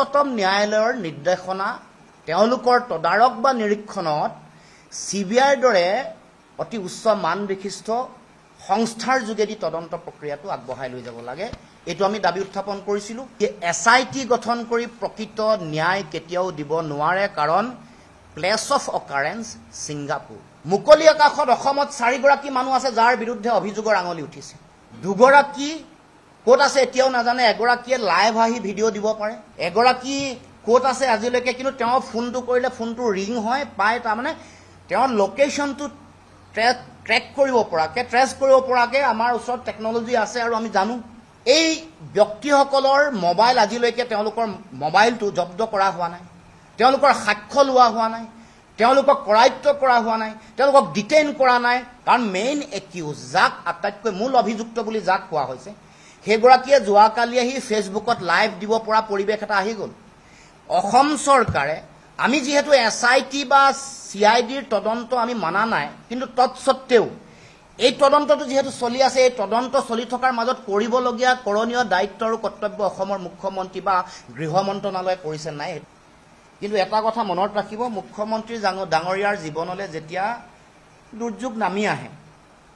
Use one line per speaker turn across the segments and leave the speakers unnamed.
উচ্চতম ন্যায়ালয়ৰ নিৰ্দেশনা তেওঁলোকৰ তদাৰক বা নিৰীক্ষণত CBIৰ দৰে অতি উচ্চ মান বিশিষ্ট সংস্থাৰ যোগেদি তদন্ত প্ৰক্ৰিয়াটো আগবঢ়াই লৈ যাব লাগে এইটো আমি দাবী উত্থাপন কৰিছিলো SIT গঠন কৰি প্ৰকৃত ন্যায় কেতিয়াও দিব নোৱাৰে কাৰণ প্লেস অফ অকাৰেন্স সিংগাপুৰ মুকলি আকাশত অসমত 4 গৰাকী মানুহ আছে যাৰ বিৰুদ্ধে অভিযোগৰ আঙুলি উঠিছে দুগৰাকী কোট আছে এতিয়াও নাজানে এগৰাকীয়ে লাইভ আহি ভিডিও দিব পাৰে এগৰাকী কোট আছে আজিলৈকে কিন্তু তেওঁ ফোনটো কৰিলে ফোনটো ৰিং হয় পায় তাৰ মানে তেওঁৰ লোকেশনটো ট্ৰেক কৰিব পৰাকে ট্ৰেস কৰিব পৰাকে আমাৰ ওচৰত টেকনলজি আছে আৰু আমি জানো এই ব্যক্তিসকলৰ মোবাইল আজিলৈকে তেওঁলোকৰ মোবাইলটো জব্দ কৰা হোৱা নাই তেওঁলোকৰ সাক্ষ্য লোৱা হোৱা নাই তেওঁলোকক কৰায়ত্ব কৰা হোৱা নাই তেওঁলোকক ডিটেইন কৰা নাই কাৰণ মেইন একিউজ যাক আটাইতকৈ মূল অভিযুক্ত বুলি যাক কোৱা হৈছে হেগৰাকীয়ে যোৱাকালি আহি ফেসবুকত লাইভ দিব পৰা পৰিবেশ এটা আহি গল অসম চৰকাৰে আমি যেহেতু SIT বা CIDৰ তদন্ত আমি মানা নাই কিন্তু তৎসত্ত্বেও এই তদন্তটো যেহেতু চলি আছে এই তদন্ত চলি থকাৰ মাজত কৰিবলগীয়া কৰণীয় দায়িত্ব আৰু কৰ্তব্য অসমৰ মুখ্যমন্ত্ৰী বা গৃহ মন্ত্ৰণালয়ে কৰিছে নাই কিন্তু এটা কথা মনত ৰাখিব মুখ্যমন্ত্ৰী ডাঙৰীয়াৰ জীৱনলৈ যেতিয়া দুৰ্যোগ নামি আহে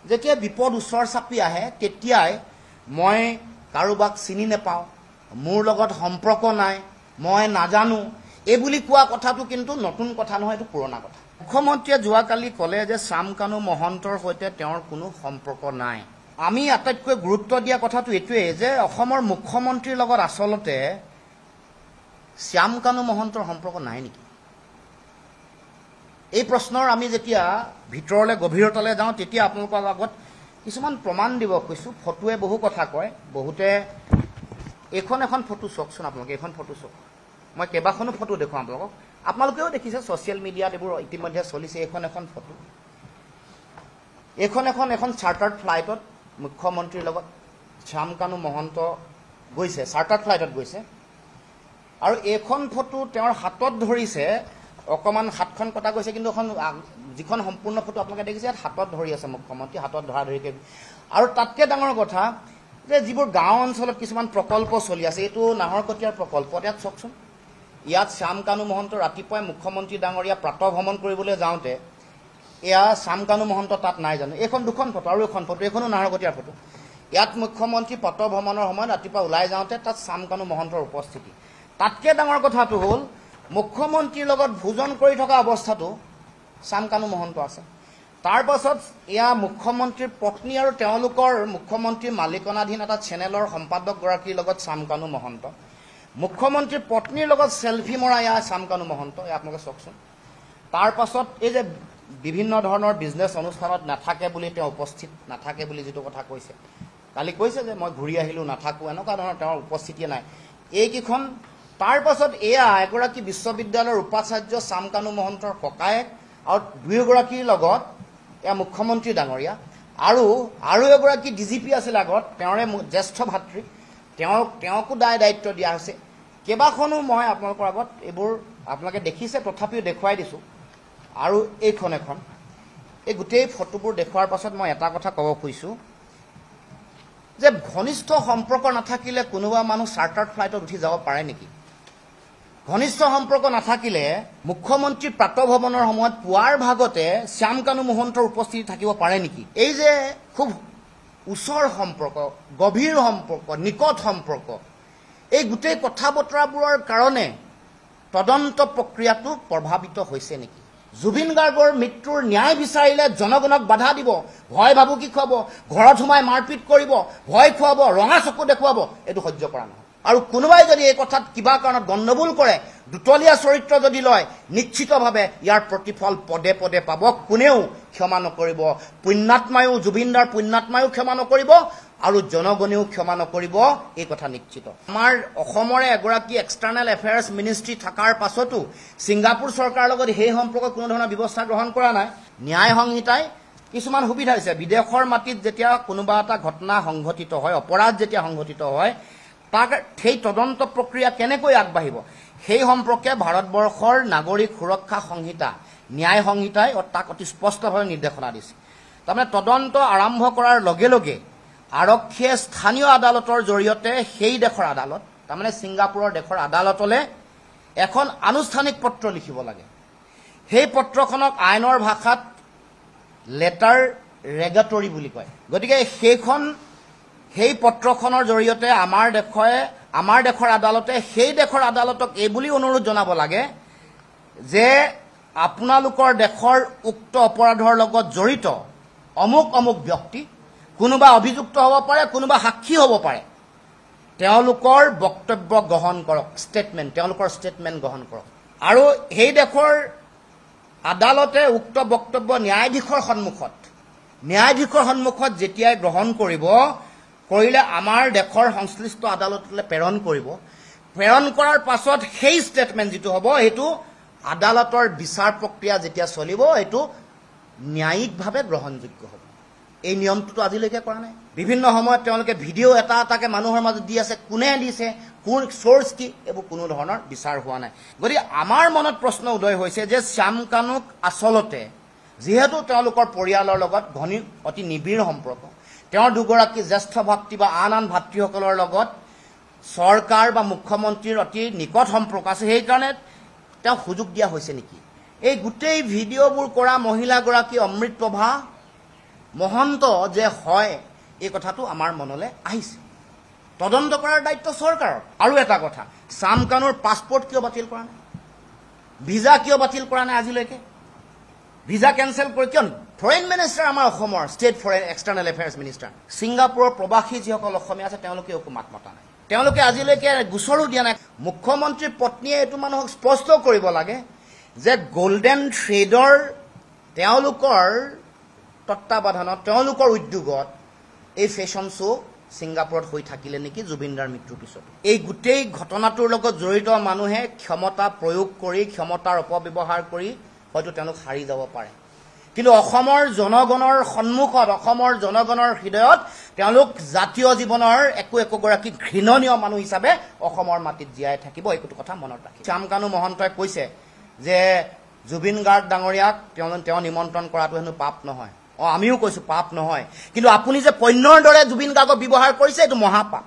যেতিয়া বিপদ ওচৰ চাপি আহে তেতিয়াই মই কাৰোবাক চিনি নেপাও মোৰ লগত সম্পৰ্ক নাই মই নাজানো এই বুলি কোৱা কথাটো কিন্তু নতুন কথা নহয় এটো পুৰণা কথা মুখ্যমন্ত্ৰীয়ে যোৱাকালি ক'লে যে শ্যামকানু মহন্তৰ সৈতে তেওঁৰ কোনো সম্পৰ্ক নাই আমি আটাইতকৈ গুৰুত্ব দিয়া কথাটো এটোৱে যে অসমৰ মুখ্যমন্ত্ৰীৰ লগত আসলতে শ্যামকানু মহন্তৰ সম্পৰ্ক নাই নেকি এই প্ৰশ্নৰ আমি যেতিয়া ভিতৰলৈ গভীৰতালৈ যাওঁ তেতিয়া আপোনালোকৰ আগত কিছুমান প্ৰমাণ দিব কৈছো ফটোৱে বহু কথা কয় বহুতে এখন ফটো চাওকচোন আপোনালোকে এখন ফটো চাওক মই কেবাখনো ফটো দেখুৱাম আপোনালোকেও দেখিছে সোশ্যাল মিডিয়াত এবোৰ ইতিমধ্যে চলিছে এখন ফটো এখন চাৰ্টাৰ্ড ফ্লাইটত মুখ্যমন্ত্ৰীৰ লগত শ্যামকানু মহন্ত গৈছে চাৰ্টাৰ্ড ফ্লাইটত গৈছে আৰু এখন ফটো তেওঁৰ হাতত ধৰিছে অকমান হাতখন কটা গৈছে কিন্তু এখন যিখন সম্পূৰ্ণ ফটো আপোনালোকে দেখিছে হাতত ধৰি আছে মুখ্যমন্ত্ৰী হাতত ধৰা ধৰিকে আৰু তাতকে ডাঙৰ কথা যে যিবোৰ গাঁও অঞ্চলত কিছুমান প্ৰকল্প চলি আছে এইটো নাহৰকটীয়াৰ প্ৰকল্প ইয়াত চাওকচোন ইয়াত শ্যামকানু মহন্ত ৰাতিপুৱাই মুখ্যমন্ত্ৰী ডাঙৰীয়া প্ৰাতঃ ভ্ৰমণ কৰিবলৈ যাওঁতে এয়া শ্যামকানু মহন্ত তাত নাই জানো এখন দুখন ফটো আৰু এখন ফটো এখনো নাহৰকটীয়াৰ ফটো ইয়াত মুখ্যমন্ত্ৰী প্ৰাতঃ ভ্ৰমণৰ সময়ত ৰাতিপুৱা ওলাই যাওঁতে তাত শ্যামকানু মহন্তৰ উপস্থিতি তাতকে ডাঙৰ কথাটো হ'ল মুখ্যমন্ত্ৰীৰ লগত ভোজন কৰি থকা অৱস্থাটো শ্যামকানু মহন্ত আছে তাৰ পাছত এয়া মুখ্যমন্ত্ৰীৰ পত্নী আৰু তেওঁলোকৰ মুখ্যমন্ত্ৰীৰ মালিকানাধীন এটা চেনেলৰ সম্পাদক গৰাকীৰ লগত শ্যামকানু মহন্ত মুখ্যমন্ত্ৰীৰ পত্নীৰ লগত সেলফি মৰা এয়া শ্যামকানু মহন্ত আপোনালোকে চাওকচোন তাৰ পাছত এই যে বিভিন্ন ধৰণৰ বিজনেছ অনুষ্ঠানত নাথাকে বুলি তেওঁ উপস্থিত নাথাকে বুলি যেটো কথা কৈছে কালি কৈছে যে মই ঘূৰি আহিলো নাথাকো এনেকুৱা ধৰণৰ তেওঁৰ উপস্থিতি নাই এইকিখন তাৰ পাছত এয়া এগৰাকী বিশ্ববিদ্যালয়ৰ উপাচাৰ্য শ্যামকানু মহন্তৰ ককায়েক আৰু দুয়োগৰাকীৰ লগত এয়া মুখ্যমন্ত্ৰী ডাঙৰীয়া আৰু এগৰাকী DGP আছিল আগত তেওঁৰে জ্যেষ্ঠ ভাতৃ তেওঁকো দায়িত্ব দিয়া হৈছে কেবাখনো মই আপোনালোকৰ আগত এইবোৰ আপোনালোকে দেখিছে তথাপিও দেখুৱাই দিছো আৰু এখন এই গোটেই ফটোবোৰ দেখুৱাৰ পাছত মই এটা কথা ক'ব খুজিছো যে ঘনিষ্ঠ সম্পৰ্ক নাথাকিলে কোনোবা মানুহ চাৰ্টাৰ্ড ফ্লাইটত উঠি যাব পাৰে নেকি ঘনিষ্ঠ সম্পৰ্ক নাথাকিলে মুখ্যমন্ত্ৰী প্ৰাতঃ ভ্ৰমণৰ সময়ত পুৱাৰ ভাগতে শ্যামকানু মহন্তৰ উপস্থিতি থাকিব পাৰে নেকি এই যে খুব উচৰ সম্পৰ্ক গভীৰ সম্পৰ্ক নিকট সম্পৰ্ক এই গোটেই কথা বতৰাবোৰৰ কাৰণে তদন্ত প্ৰক্ৰিয়াটো প্ৰভাৱিত হৈছে নেকি জুবিন গাৰ্গৰ মৃত্যুৰ ন্যায় বিচাৰিলে জনগণক বাধা দিব ভয় ভাবুকি খুৱাব ঘৰত সোমাই মাৰপিট কৰিব ভয় খুৱাব ৰঙা চকু দেখুৱাব এটো সহ্য কৰা নহয় আৰু কোনোবাই যদি এই কথাত কিবা কাৰণত গণ্ডগোল কৰে দুতলীয়া চৰিত্ৰ যদি লয় নিশ্চিতভাৱে ইয়াৰ প্ৰতিফল পদে পদে পাব কোনেও ক্ষমা নকৰিব পুণ্যাত্মায়ো জুবিনদাৰ পুণ্যাত্মায়ো ক্ষমা নকৰিব আৰু জনগণেও ক্ষমা নকৰিব এই কথা নিশ্চিত আমাৰ অসমৰে এগৰাকী এক্সটাৰ্নেল এফেয়াৰ্স মিনিষ্ট্ৰী থাকাৰ পাছতো সিংগাপুৰ চৰকাৰৰ লগত সেই সম্পৰ্ক কোনো ধৰণৰ ব্যৱস্থা গ্ৰহণ কৰা নাই ন্যায় সংহিতাই কিছুমান সুবিধা হৈছে বিদেশৰ মাটিত যেতিয়া কোনোবা এটা ঘটনা সংঘটিত হয় অপৰাধ যেতিয়া সংঘটিত হয় তাক সেই তদন্ত প্ৰক্ৰিয়া কেনেকৈ আগবাঢ়িব সেই সম্পৰ্কে ভাৰতবৰ্ষৰ নাগৰিক সুৰক্ষা সংহিতা ন্যায় সংহিতাই তাক অতি স্পষ্টভাৱে নিৰ্দেশনা দিছে তাৰমানে তদন্ত আৰম্ভ কৰাৰ লগে লগে আৰক্ষীয়ে স্থানীয় আদালতৰ জৰিয়তে সেই দেশৰ আদালত তাৰমানে ছিংগাপুৰৰ দেশৰ আদালতলৈ এখন আনুষ্ঠানিক পত্ৰ লিখিব লাগে। সেই পত্ৰখনক আইনৰ ভাষাত লেটাৰ ৰেগাটৰী বুলি কয়। গতিকে সেই পত্ৰখনৰ জৰিয়তে আমাৰ দেশৰ আদালতে সেই দেশৰ আদালতক এই বুলি অনুৰোধ জনাব লাগে যে আপোনালোকৰ দেশৰ উক্ত অপৰাধৰ লগত জড়িত অমুক অমুক ব্যক্তি, কোনোবা অভিযুক্ত হ'ব পাৰে, কোনোবা সাক্ষী হ'ব পাৰে, তেওঁলোকৰ বক্তব্য গ্ৰহণ কৰক, তেওঁলোকৰ ষ্টেটমেণ্ট গ্ৰহণ কৰক। আৰু সেই দেশৰ আদালতে উক্ত বক্তব্য ন্যায়াধীশৰ সন্মুখত যেতিয়াই গ্ৰহণ কৰিলে আমাৰ দেশৰ সংশ্লিষ্ট আদালতলৈ প্ৰেৰণ কৰিব। প্ৰেৰণ কৰাৰ পাছত সেই ষ্টেটমেণ্ট যিটো হ'ব, সেইটো আদালতৰ বিচাৰ প্ৰক্ৰিয়া যেতিয়া চলিব, এইটো ন্যায়িকভাৱে গ্ৰহণযোগ্য হ'ব। এই নিয়মটোতো আজিলৈকে কৰা নাই। বিভিন্ন সময়ত তেওঁলোকে ভিডিঅ' এটাকে মানুহৰ মাজত দি আছে, কোনে দিছে, কোন চ'ৰ্চ কি, এইবোৰ কোনো ধৰণৰ বিচাৰ হোৱা নাই। গতিকে আমাৰ মনত প্ৰশ্ন উদয় হৈছে যে শ্যাম কানুক আচলতে যিহেতু তেওঁলোকৰ পৰিয়ালৰ লগত অতি নিবিড় সম্পৰ্ক, তেওঁৰ দুগৰাকী জ্যেষ্ঠ ভাতৃ বা আন ভাতৃসকলৰ লগত চৰকাৰ বা মুখ্যমন্ত্ৰীৰ অতি নিকট সম্পৰ্ক আছে, সেইকাৰণে তেওঁক সুযোগ দিয়া হৈছে নেকি? এই গোটেই ভিডিঅ'বোৰ কৰা মহিলাগৰাকী অমৃতপ্ৰভা মহন্ত যে হয়, এই কথাটো আমাৰ মনলৈ আহিছে। তদন্ত কৰাৰ দায়িত্ব চৰকাৰৰ। আৰু এটা কথা, শ্যাম কানুৰ পাছপৰ্ট কিয় বাতিল কৰা নাই, ভিজা কিয় বাতিল কৰা নাই আজিলৈকে? ভিজা কেঞ্চেল কৰি কিয়? ফৰেইন মিনিষ্টাৰ আমাৰ অসমৰ, state foreign external affairs minister, ছিংগাপুৰৰ প্ৰবাসী যিসকল অসমীয়া আছে তেওঁলোকে একো মাত মতা নাই, তেওঁলোকে আজিলৈকে গোচৰো দিয়া নাই। মুখ্যমন্ত্ৰীৰ পত্নীয়ে এইটো মানুহক স্পষ্ট কৰিব লাগে যে গল্ডেন থ্ৰেডৰ তেওঁলোকৰ তত্বাৱধানত, তেওঁলোকৰ উদ্যোগত এই ফেশ্বন শ্ব' ছিংগাপুৰত হৈ থাকিলে নেকি জুবিনদাৰ মৃত্যুৰ পিছত। এই গোটেই ঘটনাটোৰ লগত জড়িত মানুহে ক্ষমতা প্ৰয়োগ কৰি, ক্ষমতাৰ অপব্যৱহাৰ কৰি হয়তো তেওঁলোক হাৰি যাব পাৰে, কিন্তু অসমৰ জনগণৰ সন্মুখত, অসমৰ জনগণৰ হৃদয়ত তেওঁলোক জাতীয় জীৱনৰ একোগৰাকী ঘৃণনীয় মানুহ হিচাপে অসমৰ মাটিত জীয়াই থাকিব। এইটো কথা মনত ৰাখি শ্যাম কানু মহন্তই কৈছে যে জুবিন গাৰ্গ ডাঙৰীয়াক তেওঁ নিমন্ত্ৰণ কৰাটো হেনো পাপ নহয়। আমিও কৈছো পাপ নহয়, কিন্তু আপুনি যে পণ্যৰ দৰে জুবিন গাৰ্গক ব্যৱহাৰ কৰিছে, এইটো মহাপাপ।